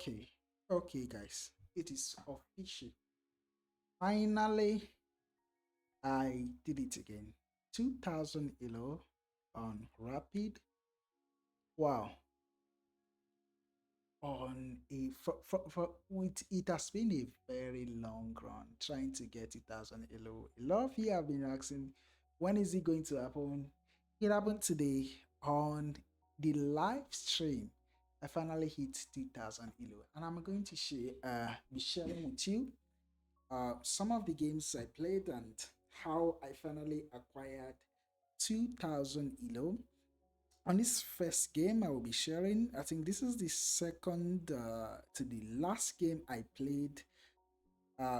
Okay, okay, guys, it is official. Finally, I did it again. 2000 elo on Rapid. Wow, on a for with it has been a very long run trying to get 1000 elo. A lot of you have been asking, when is it going to happen? It happened today on the live stream. I finally hit 2000 elo, and I'm going to be sharing with you some of the games I played and how I finally acquired 2000 elo. On this first game, I will be sharing. I think this is the second to the last game I played,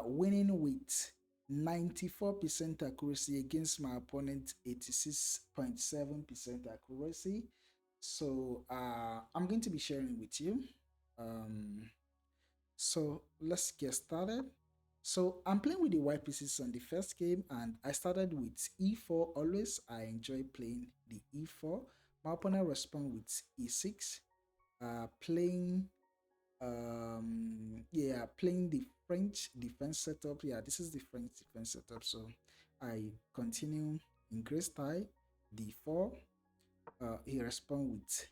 winning with 94% accuracy against my opponent 86.7% accuracy. So I'm going to be sharing with you. Um, so let's get started. So I'm playing with the white pieces on the first game, and I started with e4. Always I enjoy playing the e4. My opponent respond with e6. Playing playing the French defense setup. Yeah, this is the French defense setup. So I continue in gray style d4. He respond with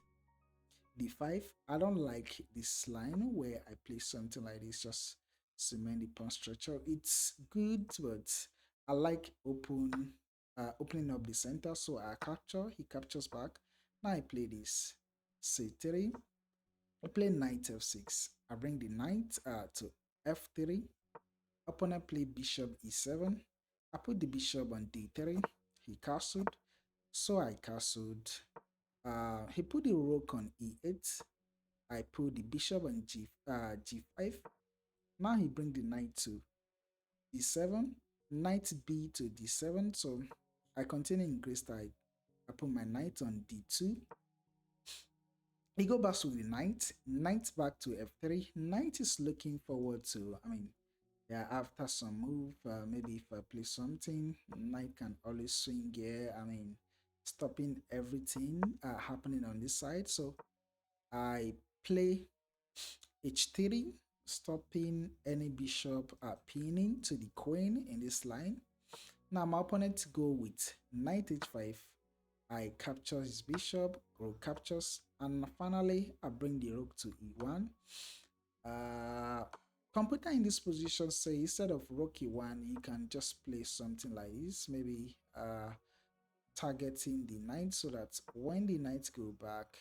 d5. I don't like this line where I play something like this, just cement the pawn structure. It's good, but I like opening up the center. So I capture, he captures back. Now I play this c3. I play knight f6. I bring the knight to f3. Opponent play bishop e7. I put the bishop on d3. He castled. So I castled. He put the rook on e8. I put the bishop on g5. Now he bring the knight to d7. Knight b to d7. So I continue in gray style. I put my knight on d2. He go back with the knight. Knight back to f3. Knight is looking forward to, yeah, after some move, maybe if I play something, knight can always swing here. Stopping everything happening on this side. So I play h3, stopping any bishop pinning to the queen in this line. Now my opponent go with knight h5. I capture his bishop, rook captures, and finally I bring the rook to e1. Computer in this position say instead of rook e1, you can just play something like this, maybe targeting the knight, so that when the knights go back,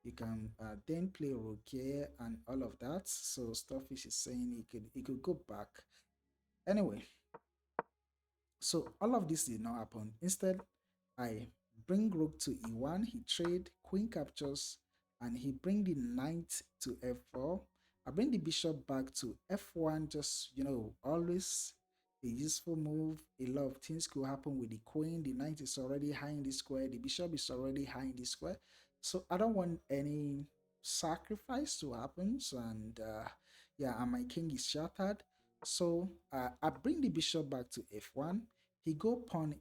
you can then play rook here and all of that. So Starfish is saying he could go back. Anyway, so all of this did not happen. Instead, I bring rook to e1, he trade, queen captures, and he bring the knight to f4. I bring the bishop back to f1, just, always a useful move. A lot of things could happen with the queen. The knight is already high in the square. The bishop is already high in the square. So I don't want any sacrifice to happen. And yeah, and my king is shattered. So I bring the bishop back to f1. He go pawn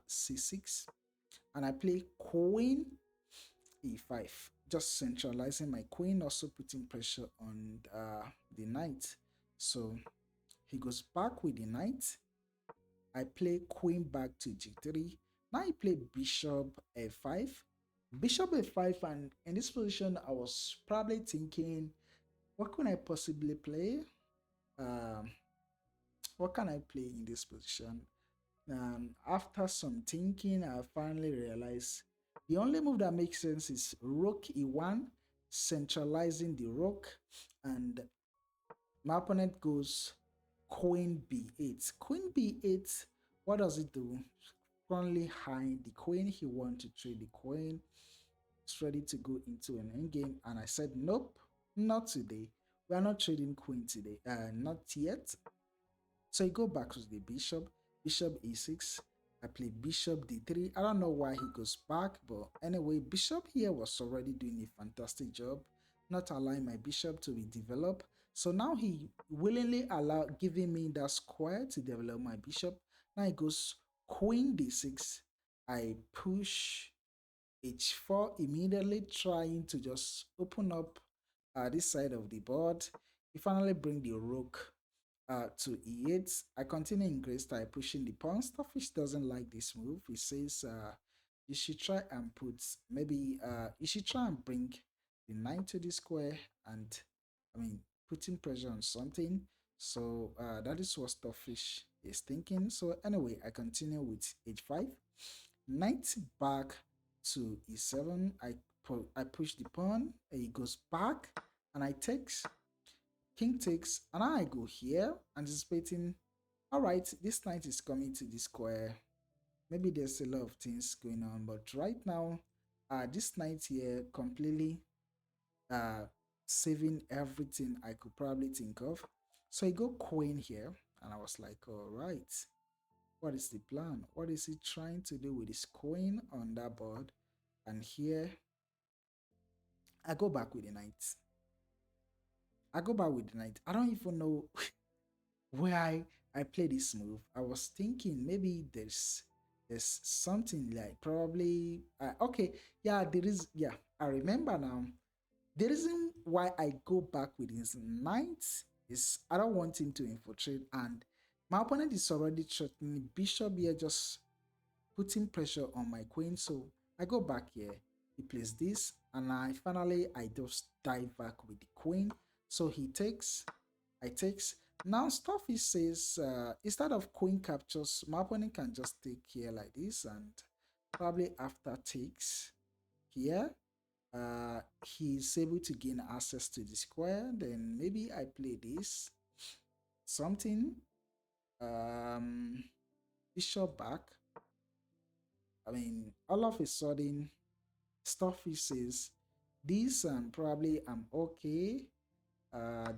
c6, and I play queen e5, just centralizing my queen, also putting pressure on the knight. So he goes back with the knight. I play queen back to g3. Now I play bishop f5. Bishop f5, and in this position, I was probably thinking, what could I possibly play? Um, what can I play in this position? After some thinking, I finally realized the only move that makes sense is rook e1, centralizing the rook, and my opponent goes queen b8. Queen b8, what does it do? Currently high the queen. He wants to trade the queen. It's ready to go into an endgame, and I said, nope, not today. We are not trading queen today. Not yet. So I go back to the bishop. Bishop e6. I play bishop d3. I don't know why he goes back, but anyway, bishop here was already doing a fantastic job, not allowing my bishop to be developed. So now he willingly giving me that square to develop my bishop. Now it goes queen d6. I push h4 immediately, trying to just open up this side of the board. You finally bring the rook to e8. I continue in gray style, pushing the pawn. Starfish doesn't like this move. He says you should try and put, maybe you should try and bring the knight to the square, and I mean putting pressure on something. So that is what Starfish is thinking. So anyway, I continue with h5. Knight back to e7. I push the pawn. He goes back, and I takes. King takes, and I go here, anticipating. All right, this knight is coming to the square. Maybe there's a lot of things going on, but right now, this knight here completely uh saving everything I could probably think of. So I go queen here, and I was like, all right, what is the plan? What is he trying to do with his queen on that board? And here I go back with the knight. I go back with the knight. I don't even know where I play this move. I was thinking maybe there's something like probably okay, yeah, there is, yeah, I remember now. The reason why I go back with his knight is I don't want him to infiltrate, and my opponent is already threatening bishop here, just putting pressure on my queen. So I go back here. He plays this, and I just dive back with the queen. So he takes, I takes. Now Starfish says instead of queen captures, my opponent can just take here like this, and probably after takes here, he's able to gain access to the square. Then maybe I play this something, um, bishop back. I mean, all of a sudden, Starfish says this, and probably I'm okay.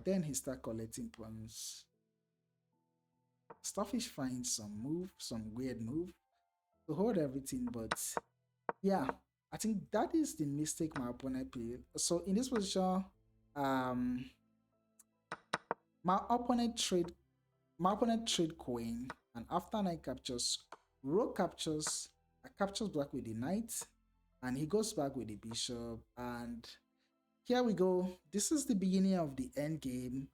Then he start collecting pawns. Starfish finds some move, some weird move to hold everything, but yeah, I think that is the mistake my opponent played. So in this position, um, my opponent trade queen, and after knight captures, rook captures, I captures back with the knight, and he goes back with the bishop, and here we go. This is the beginning of the end game.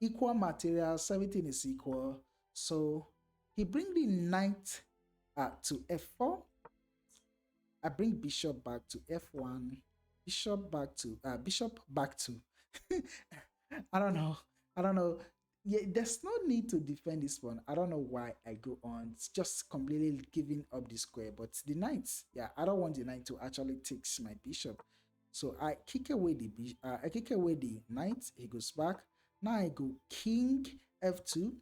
Equal materials, everything is equal. So he bring the knight to f4. I bring bishop back to f1. Bishop back to I don't know. I don't know. Yeah, there's no need to defend this one. I don't know why I go on. It's just completely giving up the square. But the knight, yeah, I don't want the knight to actually take my bishop. So I kick away the knight. He goes back. Now I go king f2,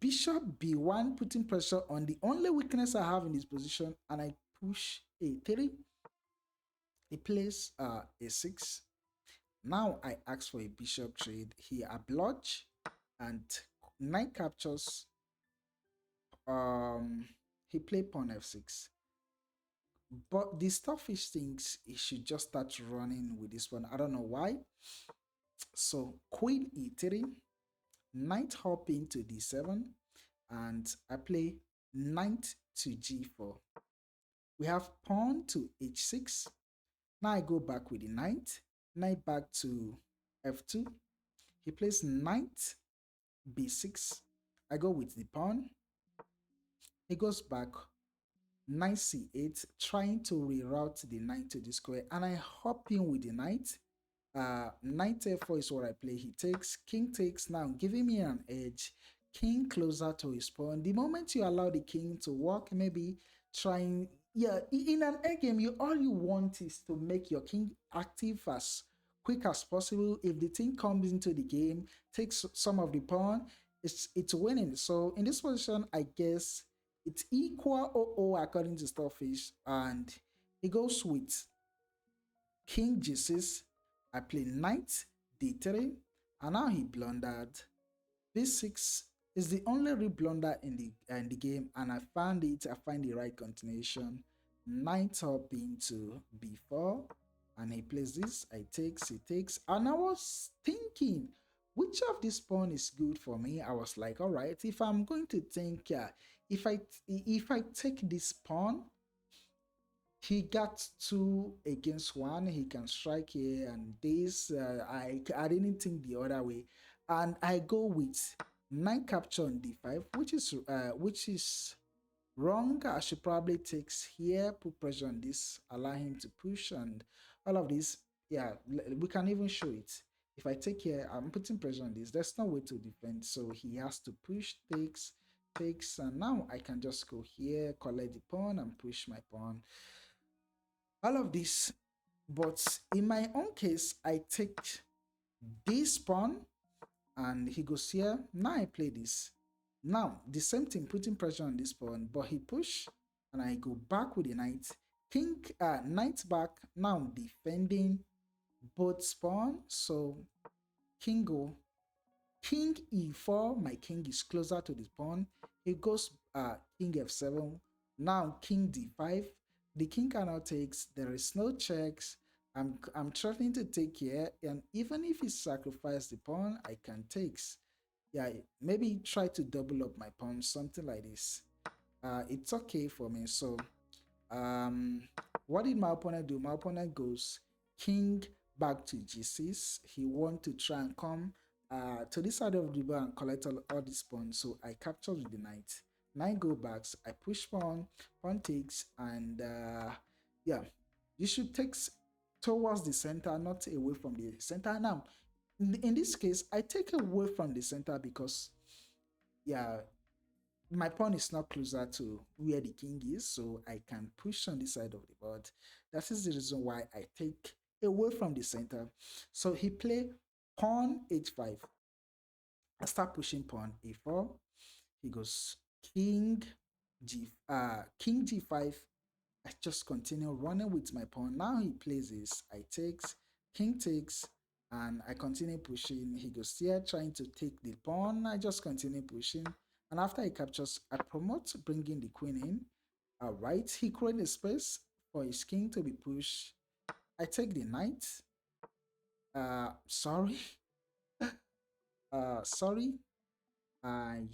bishop b1, putting pressure on the only weakness I have in this position, and I push a3. He plays a6. Now I ask for a bishop trade. He a blodge, and knight captures. He play pawn f6. But the Starfish thinks he should just start running with this one. I don't know why. So queen e3, knight hopping to d7, and I play knight to g4. We have pawn to h6. Now I go back with the knight back to f2. He plays knight b6. I go with the pawn. He goes back, knight c8, trying to reroute the knight to the square, and I hop in with the knight. Knight f4 is what I play. He takes, king takes, now giving me an edge. King closer to his pawn. The moment you allow the king to walk, maybe trying, yeah, in an egg game, all you want is to make your king active as quick as possible. If the thing comes into the game, takes some of the pawn, it's winning. So in this position, I guess it's equal 0-0 according to Starfish, and he goes with king g6. I play knight d3, and now he blundered. b6 is the only real blunder in the game, and I find the right continuation. Knight up into b4, and he plays this. I takes, he takes, and I was thinking which of this pawn is good for me. I was like, all right, if I'm going to think, if I take this pawn, he got 2 against 1. He can strike here, and this I didn't think the other way, and I go with knight capture on d5, which is wrong. I should probably takes here, put pressure on this, allow him to push, and all of this. Yeah, we can even show it. If I take here, I'm putting pressure on this. There's no way to defend, so he has to push, takes, and now I can just go here, collect the pawn, and push my pawn. All of this, but in my own case, I take this pawn, and he goes here. Now I play this. Now the same thing, putting pressure on this pawn, but he push, and I go back with the knight. Knight back. Now defending both pawn. So king go, king e4. My king is closer to the pawn. He goes king f7. Now king d5. The king cannot takes. There is no checks. I'm threatening to take here, and even if he sacrifices the pawn, I can takes. Yeah, maybe try to double up my pawn, something like this. It's okay for me. So what did my opponent do? My opponent goes king back to g6. He want to try and come to this side of the board and collect all these pawns. So I capture with the knight. Knight go backs. I push pawn, pawn takes, and yeah, you should take towards the center, not away from the center. Now, in this case, I take away from the center because, yeah, my pawn is not closer to where the king is, so I can push on this side of the board. That is the reason why I take away from the center. So he play pawn h5. I start pushing pawn a4. He goes king g5. I just continue running with my pawn. Now he plays this. I takes, king takes, and I continue pushing. He goes here trying to take the pawn. I just continue pushing. And after he captures, I promote bringing the queen in. All right, he created a space for his king to be pushed. I take the knight. Sorry. Sorry. I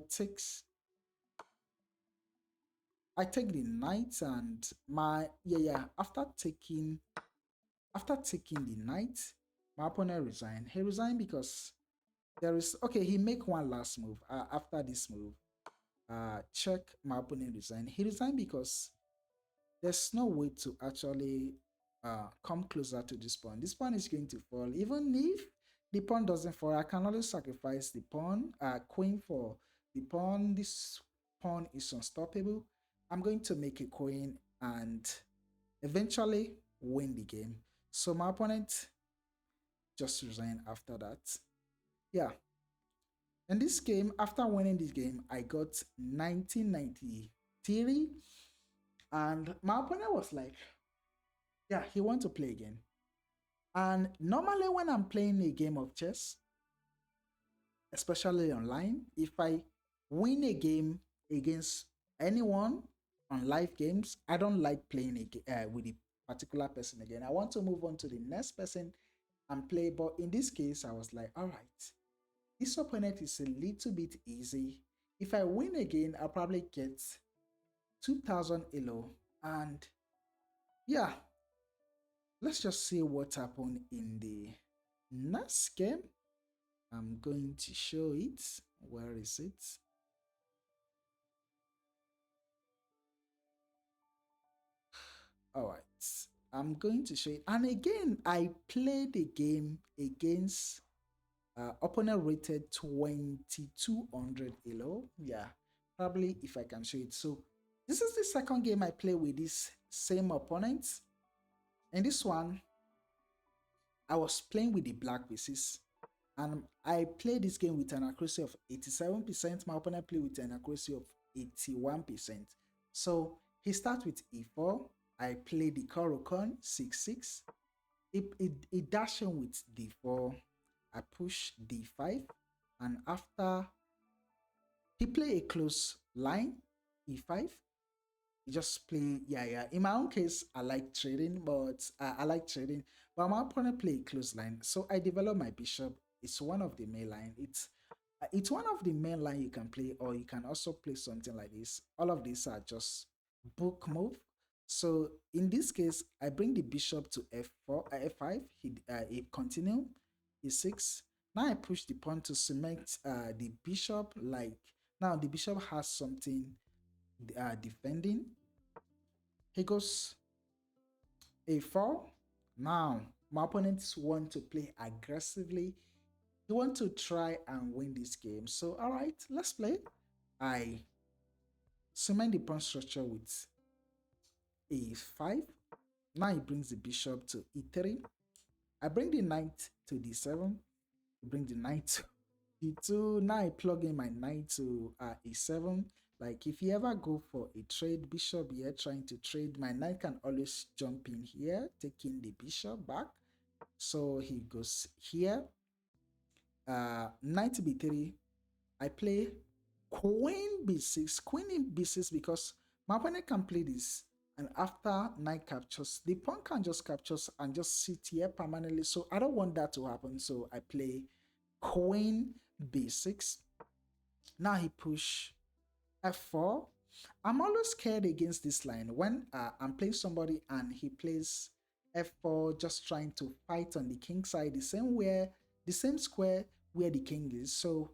takes I take the knight, and after taking the knight, my opponent resigned. He resigned because there is he make one last move. After this move, check, my opponent resigned. He resigned because there's no way to actually come closer to this pawn. This pawn is going to fall. Even if the pawn doesn't fall, I can only sacrifice the pawn, queen for the pawn. This pawn is unstoppable. I'm going to make a queen and eventually win the game. So my opponent just resigned after that. Yeah. In this game, after winning this game, I got 1993, and my opponent was like, yeah, he want to play again. And normally when I'm playing a game of chess, especially online, if I win a game against anyone on live games, I don't like playing with a particular person again. I want to move on to the next person and play. But in this case, I was like, all right, this opponent is a little bit easy. If I win again, I'll probably get 2000 elo. And yeah, let's just see what happened in the next game. I'm going to show it. Where is it? All right, I'm going to show it. And again, I played the game against opponent rated 2200 elo. Yeah, probably if I can show it. So this is the second game I play with this same opponent. And this one, I was playing with the black pieces. And I played this game with an accuracy of 87%. My opponent played with an accuracy of 81%. So he starts with e4. I play the Caro-Kann 6-6. It dash in with d4. I push d5. And after he play a close line, e5. He just play, In my own case, I like trading, but my opponent play a close line. So I develop my bishop. It's one of the main line. It's one of the main line you can play, or you can also play something like this. All of these are just book move So in this case, I bring the bishop to f4, f5. He continue e6. Now I push the pawn to cement the bishop. Like now, the bishop has something defending. He goes a4. Now my opponents want to play aggressively. They want to try and win this game. So all right, let's play. I cement the pawn structure with a5. Now he brings the bishop to e3. I bring the knight to d7. Bring the knight to e2. Now I plug in my knight to e7. Like if you ever go for a trade bishop here, trying to trade, my knight can always jump in here, taking the bishop back. So he goes here. Knight b3. I play queen b6. Queen in b6 because my opponent can play this. And after knight captures, the pawn can just capture and just sit here permanently. So I don't want that to happen. So I play queen b6. Now he push f4. I'm always scared against this line when I'm playing somebody and he plays f4, just trying to fight on the king side, the same square where the king is. So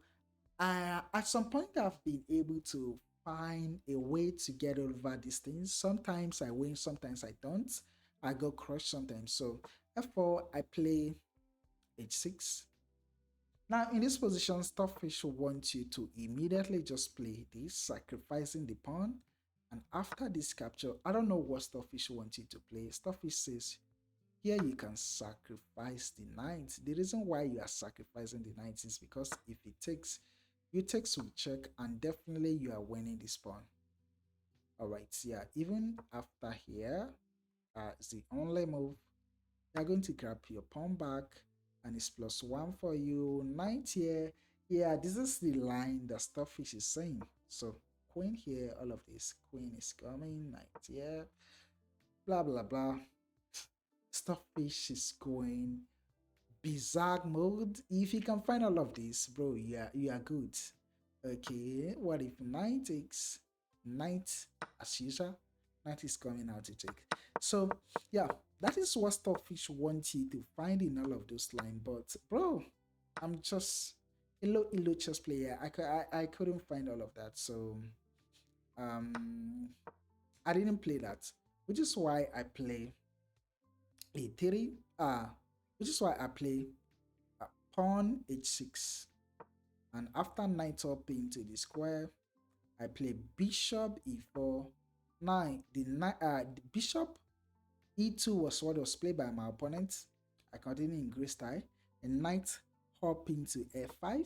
at some point I've been able to find a way to get over these things. Sometimes I win, sometimes I don't. I go crushed sometimes. So f4, I play h6. Now in this position, Stockfish wants you to immediately just play this, sacrificing the pawn. And after this capture, I don't know what Stockfish wants you to play. Stockfish says, here you can sacrifice the knight. The reason why you are sacrificing the knight is because if it takes, you take some check and definitely you are winning this pawn. Alright, yeah, even after here, it's the only move. You're going to grab your pawn back and it's +1 for you. Knight here. Yeah, this is the line that Stockfish is saying. So queen here, all of this. Queen is coming, knight here, blah blah blah. Stockfish is going bizarre mode. If you can find all of this, bro, you are good. Okay, what if knight takes knight as usual? Knight is coming out to take. So yeah, that is what Stockfish wants you to find in all of those lines. But bro, I'm just a low chess player. I couldn't find all of that. So I didn't play that, which is why I play a3. Which is why I play pawn h6. And after knight up into the square, I play bishop e4. Now the bishop e2 was what was played by my opponent. I continue in gray style. And knight hop into f5.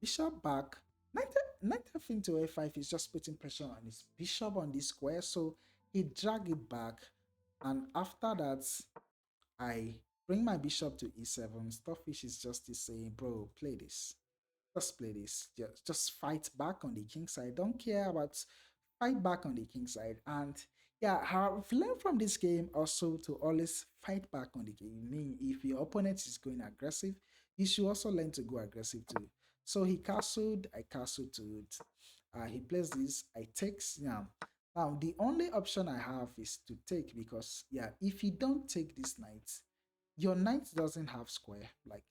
Bishop back. Knight f into f5 is just putting pressure on his bishop on this square. So he drag it back. And after that, I bring my bishop to e7. Stockfish is just saying, bro, play this. Just play this. Just fight back on the king side. Don't care about fight back on the king side. And yeah, I've learned from this game also to always fight back on the game. I mean, if your opponent is going aggressive, you should also learn to go aggressive too. So he castled, I castled to it. He plays this, I takes. Yeah. Now the only option I have is to take because yeah, if you don't take this knight, your knight doesn't have square. Like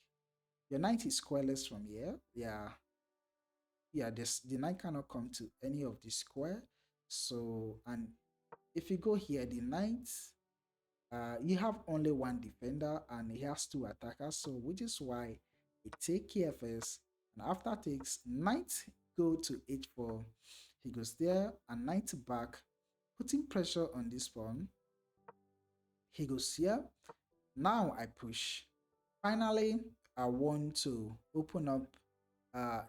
your knight is squareless from here. Yeah, the knight cannot come to any of the square. So, and if you go here, the knight, you have only one defender and he has two attackers. So, which is why he take here first. And after takes, knight go to h4. He goes there and knight back, putting pressure on this pawn. He goes here. Now I push. Finally, I want to open up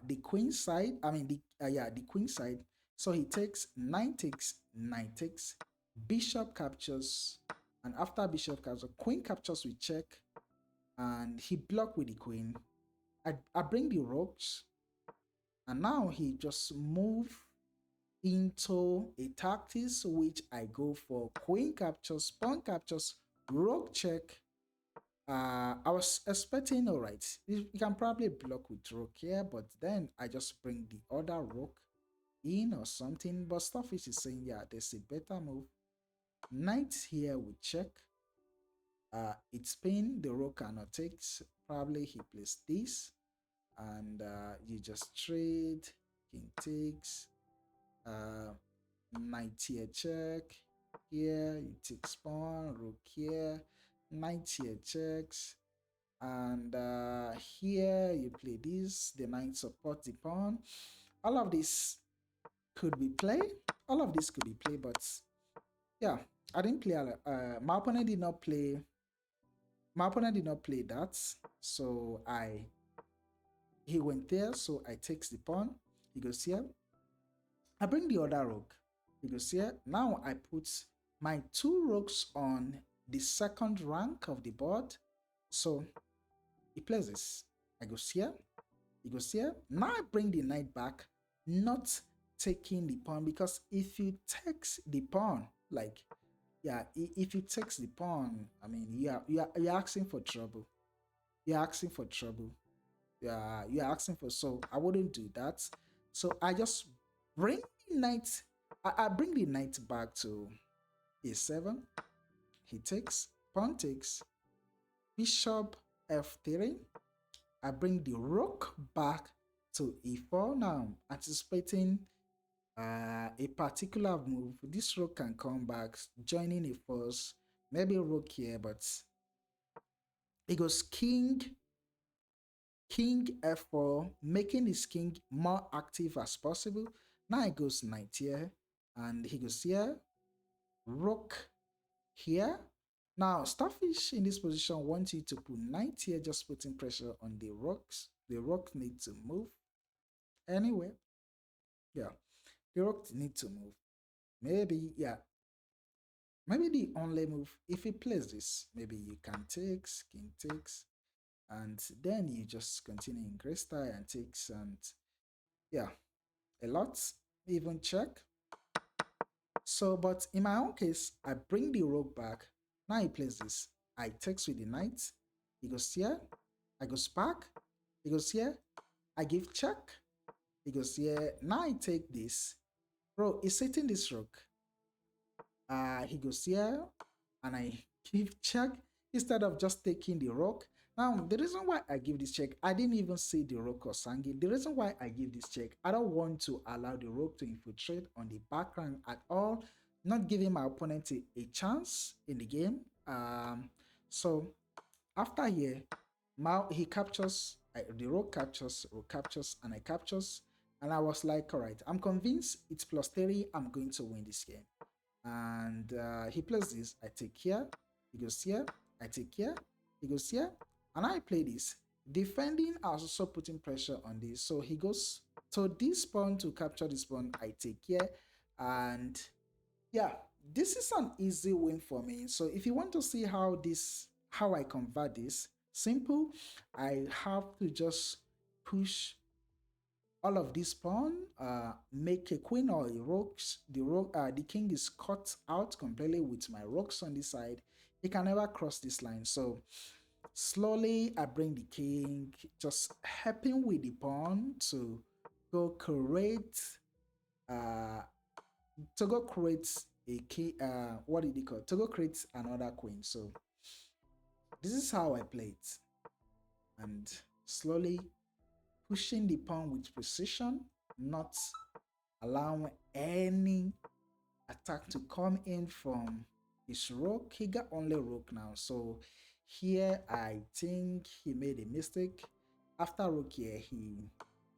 the queen side. I mean, the queen side. So he takes knight takes, bishop captures, and after bishop captures, queen captures with check, and he blocked with the queen. I bring the rooks, and now he just move into a tactics which I go for queen captures, pawn captures, rook check. I was expecting, all right, you can probably block with rook here, but then I just bring the other rook in or something. But Stockfish is saying, yeah, there's a better move. Knight here we check. It's pin, the rook cannot take. Probably he plays this, and you just trade. King takes. Knight here check. Here you take pawn, rook here. Knight here checks, and here you play this. The knight supports the pawn. All of this could be played. All of this could be played, but yeah, I didn't play. My opponent did not play. My opponent did not play that, so he went there. So I takes the pawn. He goes here. I bring the other rook. He goes here. Now I put my 2 rooks on the second rank of the board. So he plays this. I go here. He goes here. Now I bring the knight back, not taking the pawn, because if you take the pawn, like, yeah, if you take the pawn, I mean, you're asking for trouble. You're asking for trouble. Yeah, you're asking for, so I wouldn't do that. So I just bring the knight. I bring the knight back to a7. He takes, pawn takes, bishop f3. I bring the rook back to e4. Now, anticipating a particular move, this rook can come back, joining a force, maybe rook here, but it goes king f4, making his king more active as possible. Now it goes knight here, and he goes here, rook here. Now, Starfish in this position wants you to put knight here, just putting pressure on the rocks. The rook needs to move anyway. Yeah, the rook needs to move. Maybe, yeah. Maybe the only move, if he plays this, maybe you can takes, king takes, and then you just continue in gray style and takes, and yeah, a lot, even check. So, but in my own case, I bring the rook back. Now he plays this. I takes with the knight. He goes here. I go back. He goes here. I give check. He goes here. Now I take this. Bro, he's setting this rook. He goes here. And I give check instead of just taking the rook. Now, the reason why I give this check, I didn't even see the rook or Sangi. The reason why I give this check, I don't want to allow the rook to infiltrate on the background at all, not giving my opponent a chance in the game. So after here, now he captures, the rook captures, and I captures. And I was like, all right, I'm convinced it's +3, I'm going to win this game. And he plays this. I take here. He goes here. I take here. He goes here. And I play this. Defending, I was also putting pressure on this. So he goes to this pawn to capture this pawn. I take here. And yeah, this is an easy win for me. So if you want to see how I convert this, simple. I have to just push all of this pawn, make a queen or a rook. The king is cut out completely with my rooks on this side. He can never cross this line. So slowly I bring the king, just helping with the pawn to go create a key. What did he call? To go create another queen. So this is how I play it, and slowly pushing the pawn with precision, not allowing any attack to come in from his rook. He got only rook now. So here I think he made a mistake. After rook here, he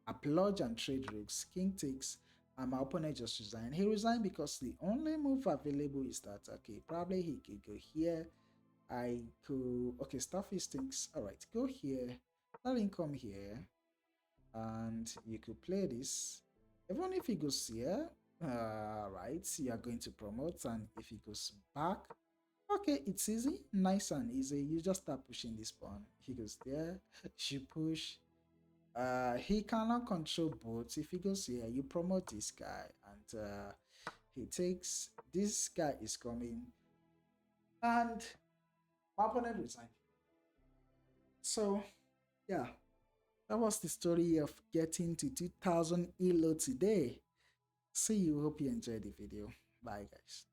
applauds and trade rooks. King takes, and my opponent just resigned. He resigned because the only move available is that, okay, probably he could go here. I could, okay, Starfish thinks, all right, go here. Let him come here. And you could play this. Even if he goes here, right, you are going to promote, and if he goes back, okay, it's easy, nice and easy. You just start pushing this pawn. He goes there, you push. He cannot control both. If he goes here, you promote this guy, and he takes. This guy is coming, and my opponent resigns. So yeah, that was the story of getting to 2000 ELO today. See you. Hope you enjoyed the video. Bye, guys.